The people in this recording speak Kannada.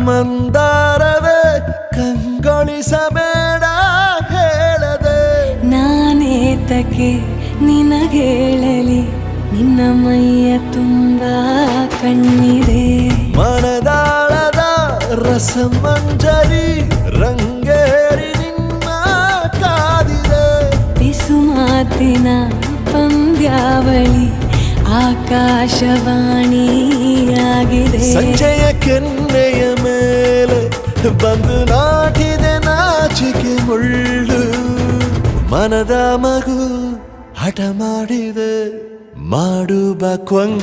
ಮಂದಾರವೇ ಕಂಗೊಳಿಸಬೇಡ ಹೇಳದೆ ನಾನೇತಕ್ಕೆ ನಿನಗೇಳಲಿ ನಿನ್ನ ಮೈಯ ತುಂಬ ಕಣ್ಣಿದೆ ಮನದಾಳದ ರಸಮಂಜರಿ ರಂಗೇರಿ ನಿನ್ನ ಕಾದಿದೆ ಪಿಸು ಮಾತಿನ ಪಂದ್ಯಾವಳಿ ಆಕಾಶವಾಣಿಯಾಗಿದೆ ಸಂಜೆಯ ಕೆನ್ನೆಯ ಮೇಲೆ ಬಂದು ನಾಟಿದೆ ನಾಚಿಕೆ ಮುಳ್ಳು ಮನದ ಮಗು ಹಠ ಮಾಡಿದೆ ಮಾಡುವ ಕೊಂಗ